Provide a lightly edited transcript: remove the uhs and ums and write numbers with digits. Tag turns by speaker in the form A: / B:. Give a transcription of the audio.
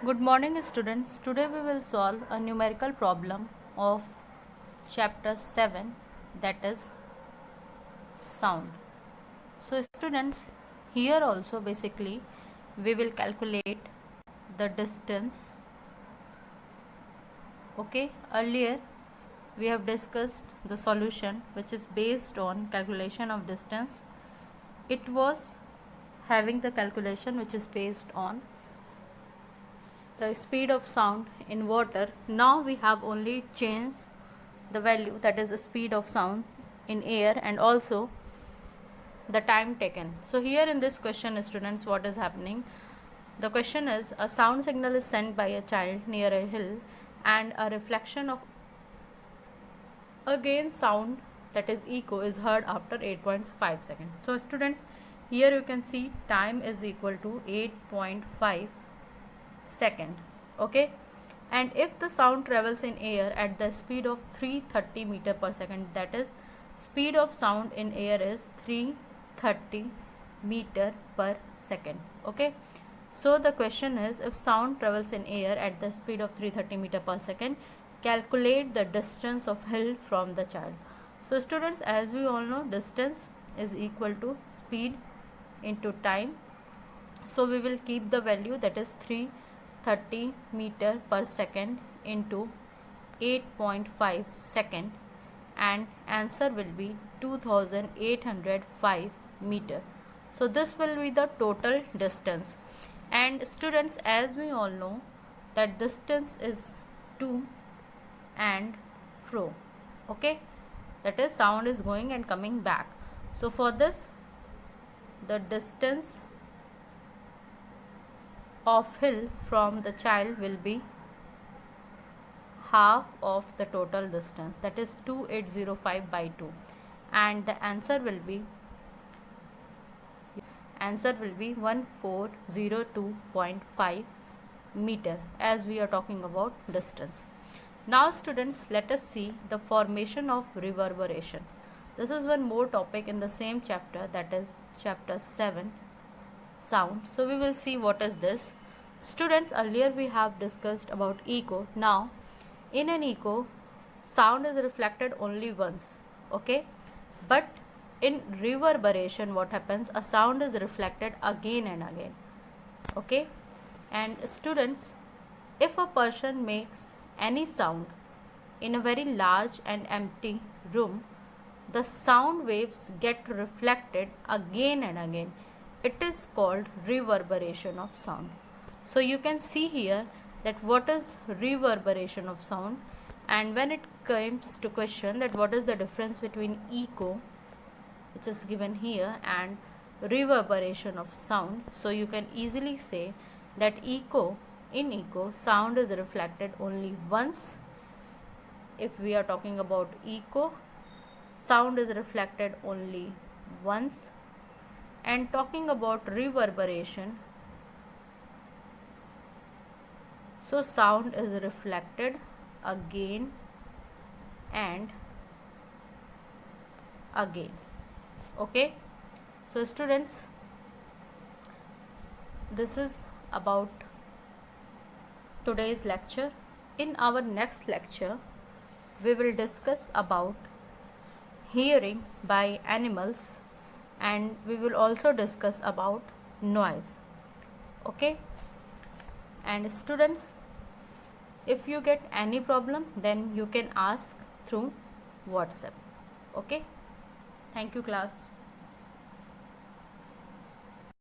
A: Good morning, students. Today we will solve a numerical problem of chapter 7, that is sound. So students, here also basically we will calculate the distance. Okay, earlier we have discussed the solution which is based on calculation of distance. It was having the calculation which is based on the speed of sound in water. Now we have only changed the value, that is the speed of sound in air, and also the time taken. So here in this question, students, what is happening? The question is, a sound signal is sent by a child near a hill and a reflection of again sound, that is echo, is heard after 8.5 seconds. So students, here you can see time is equal to 8.5 second. Okay, and if the sound travels in air at the speed of 330 meter per second, that is speed of sound in air is 330 meter per second. Okay, so the question is, if sound travels in air at the speed of 330 meter per second, calculate the distance of hill from the child. So students, as we all know, distance is equal to speed into time. So we will keep the value, that is 330 meter per second into 8.5 second, and answer will be 2805 meter. So this will be the total distance. And students, as we all know that distance is to and fro. Okay, that is sound is going and coming back. So for this, the distance of hill from the child will be half of the total distance, that is 2805 by 2, and the answer will be 1402.5 meter, as we are talking about distance. Now students, let us see the formation of reverberation. This is one more topic in the same chapter, that is chapter 7, sound. So we will see what is this. Students, earlier we have discussed about echo. Now in an echo, sound is reflected only once. Okay, but in reverberation, what happens? A sound is reflected again and again. Okay, and students, if a person makes any sound in a very large and empty room, the sound waves get reflected again and again. It is called reverberation of sound. So you can see here that what is reverberation of sound, and when it comes to question that what is the difference between echo, which is given here, and reverberation of sound. So you can easily say that in echo, sound is reflected only once. If we are talking about echo, sound is reflected only once. And talking about reverberation, so sound is reflected again and again. Okay, so students, this is about today's lecture. In our next lecture, we will discuss about hearing by animals, and we will also discuss about noise. Okay, and students, if you get any problem, then you can ask through WhatsApp. Okay, thank you class.